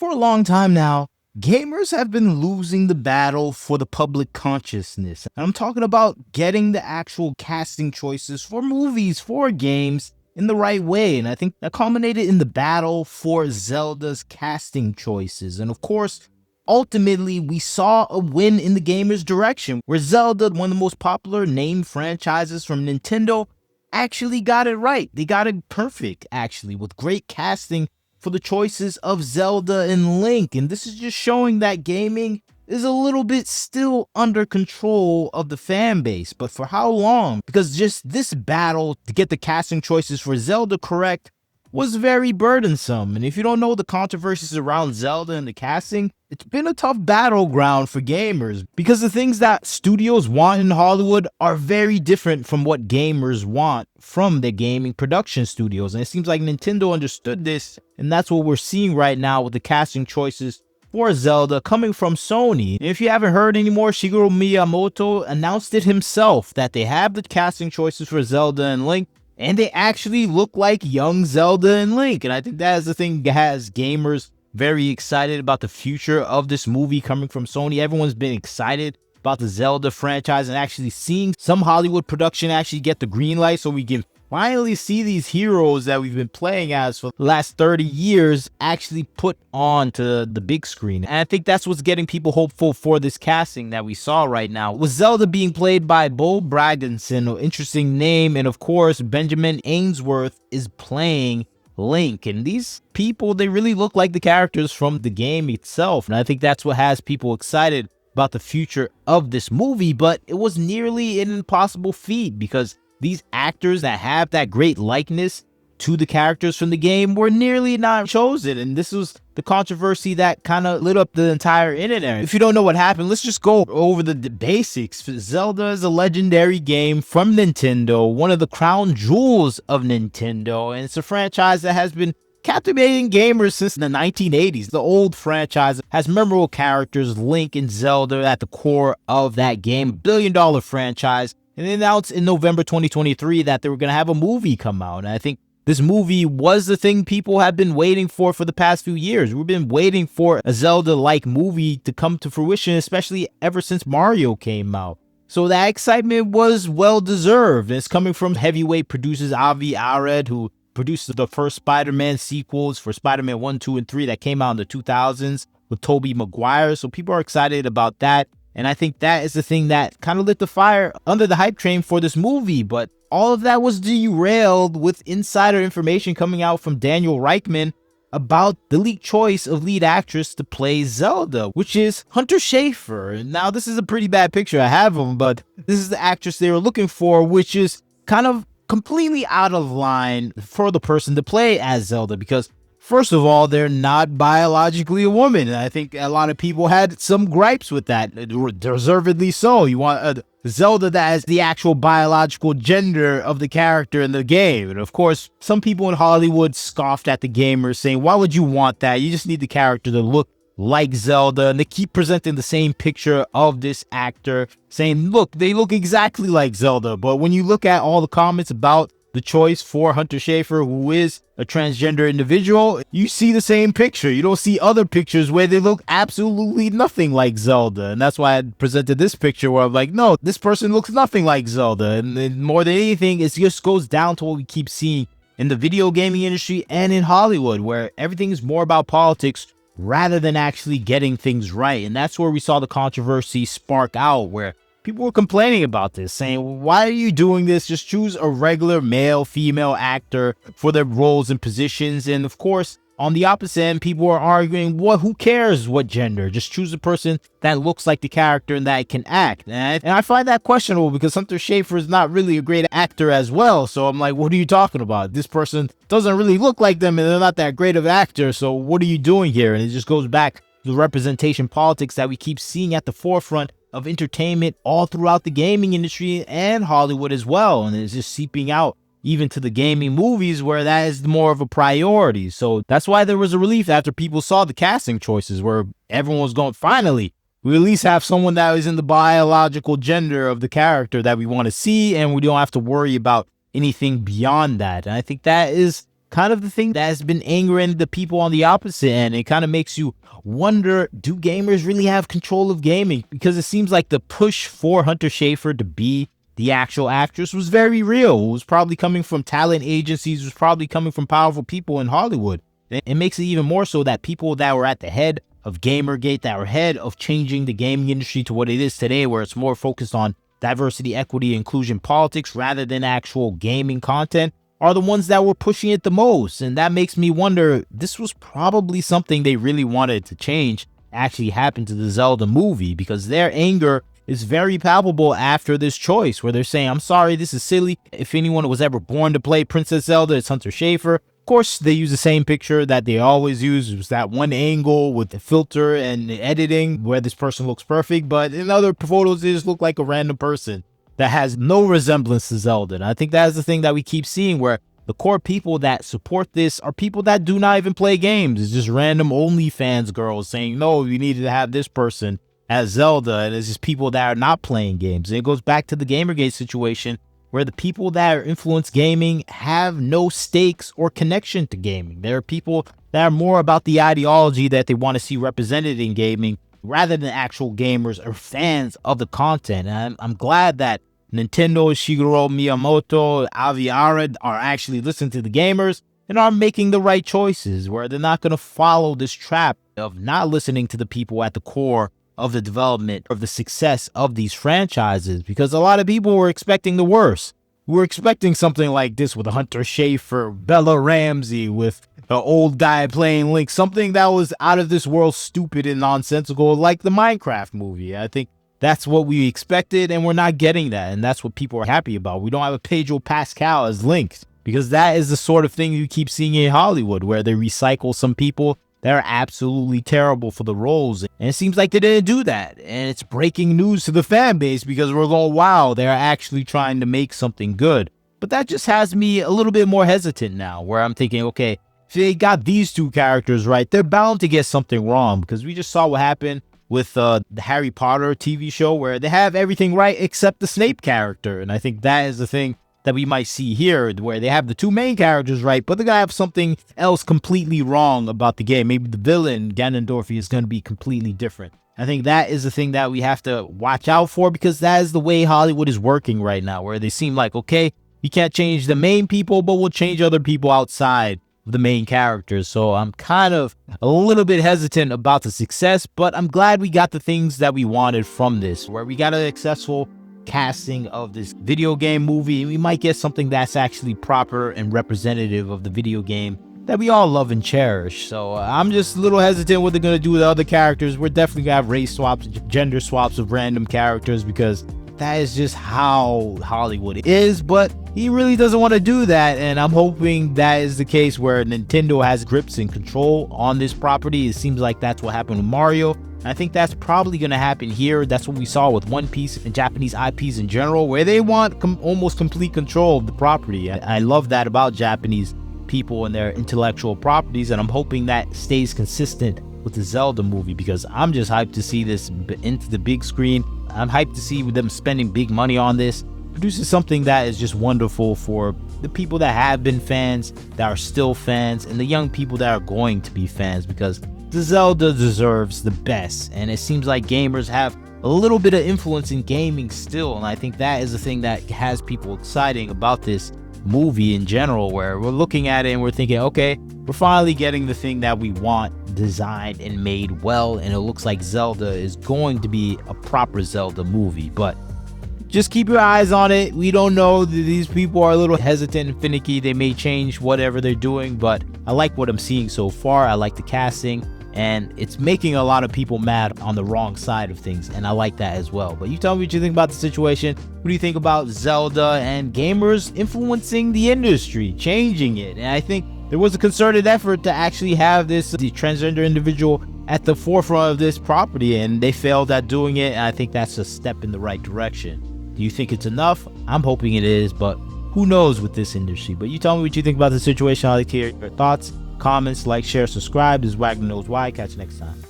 For a long time now, gamers have been losing the battle for the public consciousness. And I'm talking about getting the actual casting choices for movies, for games in the right way. And I think that culminated in the battle for Zelda's casting choices. And of course, ultimately, we saw a win in the gamers' direction, where Zelda, one of the most popular named franchises from Nintendo, actually got it right. They got it perfect, actually, with great casting for the choices of Zelda and Link. And this is just showing that gaming is a little bit still under control of the fan base. But for how long? Because just this battle to get the casting choices for Zelda correct was very burdensome. And if you don't know the controversies around Zelda and the casting, it's been a tough battleground for gamers because the things that studios want in Hollywood are very different from what gamers want from their gaming production studios. And it seems like Nintendo understood this, and that's what we're seeing right now with the casting choices for Zelda coming from Sony. And if you haven't heard anymore, Shigeru Miyamoto announced it himself that they have the casting choices for Zelda and Link, and they actually look like young Zelda and Link. And I think that is the thing that has gamers very excited about the future of this movie coming from Sony. Everyone's been excited about the Zelda franchise and actually seeing some Hollywood production actually get the green light so we can finally see these heroes that we've been playing as for the last 30 years actually put on to the big screen. And I think that's what's getting people hopeful for this casting that we saw right now, with Zelda being played by Bo Bragdonson, an interesting name, and of course Benjamin Ainsworth is playing Link. And these people, they really look like the characters from the game itself. And I think that's what has people excited about the future of this movie. But it was nearly an impossible feat because these actors that have that great likeness to the characters from the game were nearly not chosen. And this was the controversy that kind of lit up the entire internet. If you don't know what happened, let's just go over the basics. Zelda is a legendary game from Nintendo, one of the crown jewels of Nintendo, and it's a franchise that has been captivating gamers since the 1980s. The old franchise has memorable characters, Link and Zelda, at the core of that game. $1 billion franchise. And they announced in November 2023 that they were going to have a movie come out. And I think this movie was the thing people have been waiting for the past few years. We've been waiting for a Zelda-like movie to come to fruition, especially ever since Mario came out. So that excitement was well-deserved. It's coming from heavyweight producers Avi Arad, who produced the first Spider-Man sequels for Spider-Man 1, 2, and 3 that came out in the 2000s with Tobey Maguire. So people are excited about that. And I think that is the thing that kind of lit the fire under the hype train for this movie. But all of that was derailed with insider information coming out from Daniel Reichman about the leaked choice of lead actress to play Zelda, which is Hunter Schafer. Now, this is a pretty bad picture I have of him, but this is the actress they were looking for, which is kind of completely out of line for the person to play as Zelda because, first of all, they're not biologically a woman. And I think a lot of people had some gripes with that, deservedly so. You want a Zelda that has the actual biological gender of the character in the game. And of course, some people in Hollywood scoffed at the gamers, saying, why would you want that? You just need the character to look like Zelda. And they keep presenting the same picture of this actor, saying, look, they look exactly like Zelda. But when you look at all the comments about the choice for Hunter Schafer, who is a transgender individual, you see the same picture. You don't see other pictures where they look absolutely nothing like Zelda. And that's why I presented this picture where I'm like, no, this person looks nothing like Zelda. And more than anything, it just goes down to what we keep seeing in the video gaming industry and in Hollywood, where everything is more about politics rather than actually getting things right. And that's where we saw the controversy spark out, where people were complaining about this, saying, why are you doing this? Just choose a regular male, female actor for their roles and positions. And of course, on the opposite end, people are arguing, well, who cares what gender? Just choose a person that looks like the character and that can act. And I find that questionable because Hunter Schafer is not really a great actor as well. So I'm like, what are you talking about? This person doesn't really look like them and they're not that great of an actor. So what are you doing here? And it just goes back to the representation politics that we keep seeing at the forefront of entertainment all throughout the gaming industry and Hollywood as well. And it's just seeping out even to the gaming movies where that is more of a priority. So that's why there was a relief after people saw the casting choices, where everyone was going, finally, we at least have someone that is in the biological gender of the character that we want to see, and we don't have to worry about anything beyond that. And I think that is kind of the thing that has been angering the people on the opposite end. It kind of makes you wonder, do gamers really have control of gaming? Because it seems like the push for Hunter Schafer to be the actual actress was very real. It was probably coming from talent agencies, it was probably coming from powerful people in Hollywood. It makes it even more so that people that were at the head of Gamergate, that were ahead of changing the gaming industry to what it is today, where it's more focused on diversity, equity, inclusion politics rather than actual gaming content, are the ones that were pushing it the most. And that makes me wonder, this was probably something they really wanted to change actually happened to the Zelda movie, because their anger is very palpable after this choice where they're saying, I'm sorry, this is silly. If anyone was ever born to play Princess Zelda, it's Hunter Schafer. Of course, they use the same picture that they always use. It was that one angle with the filter and the editing where this person looks perfect, but in other photos, they just look like a random person that has no resemblance to Zelda. And I think that is the thing that we keep seeing, where the core people that support this are people that do not even play games. It's just random OnlyFans girls saying, no, you needed to have this person as Zelda, and it's just people that are not playing games. And it goes back to the Gamergate situation, where the people that are influence gaming have no stakes or connection to gaming. There are people that are more about the ideology that they want to see represented in gaming rather than actual gamers or fans of the content. And I'm glad that Nintendo, Shigeru Miyamoto, Avi Arad are actually listening to the gamers and are making the right choices, where they're not going to follow this trap of not listening to the people at the core of the development of the success of these franchises, because a lot of people were expecting the worst. We were expecting something like this with Hunter Schafer, Bella Ramsey, with the old guy playing Link, something that was out of this world, stupid and nonsensical, like the Minecraft movie. I think that's what we expected, and we're not getting that, and that's what people are happy about. We don't have a Pedro Pascal as Link, because that is the sort of thing you keep seeing in Hollywood, where they recycle some people that are absolutely terrible for the roles. And it seems like they didn't do that. And it's breaking news to the fan base, because we're going, wow, they're actually trying to make something good. But that just has me a little bit more hesitant now, where I'm thinking, okay, if they got these two characters right, they're bound to get something wrong, because we just saw what happened with the Harry Potter TV show, where they have everything right except the Snape character. And I think that is the thing that we might see here, where they have the two main characters right, but they're gonna have something else completely wrong about the game. Maybe the villain, Ganondorf, is gonna be completely different. I think that is the thing that we have to watch out for, because that is the way Hollywood is working right now, where they seem like, okay, we can't change the main people, but we'll change other people outside of the main characters. So I'm kind of a little bit hesitant about the success, but I'm glad we got the things that we wanted from this, where we got a successful casting of this video game movie, and we might get something that's actually proper and representative of the video game that we all love and cherish. So I'm just a little hesitant what they're going to do with the other characters. We're definitely going to have race swaps, gender swaps of random characters, because that is just how Hollywood is. But he really doesn't want to do that, and I'm hoping that is the case, where Nintendo has grips and control on this property. It seems like that's what happened with Mario. I think that's probably going to happen here. That's what we saw with One Piece and Japanese IPs in general, where they want almost complete control of the property. I love that about Japanese people and their intellectual properties, and I'm hoping that stays consistent with the Zelda movie, because I'm just hyped to see this into the big screen. I'm hyped to see them spending big money on this, producing something that is just wonderful for the people that have been fans, that are still fans, and the young people that are going to be fans, because the Zelda deserves the best. And it seems like gamers have a little bit of influence in gaming still, and I think that is the thing that has people exciting about this movie in general, where we're looking at it and we're thinking, okay, we're finally getting the thing that we want designed and made well, and it looks like Zelda is going to be a proper Zelda movie. But just keep your eyes on it. We don't know. These people are a little hesitant and finicky. They may change whatever they're doing, but I like what I'm seeing so far. I like the casting, and it's making a lot of people mad on the wrong side of things, and I like that as well. But you tell me what you think about the situation. What do you think about Zelda and gamers influencing the industry, changing it? And I think there was a concerted effort to actually have the transgender individual at the forefront of this property, and they failed at doing it, and I think that's a step in the right direction. Do you think it's enough? I'm hoping it is, but who knows with this industry. But you tell me what you think about the situation. I'd like to hear your thoughts, comments, like, share, subscribe. This is Wagner Knows Why. Catch you next time.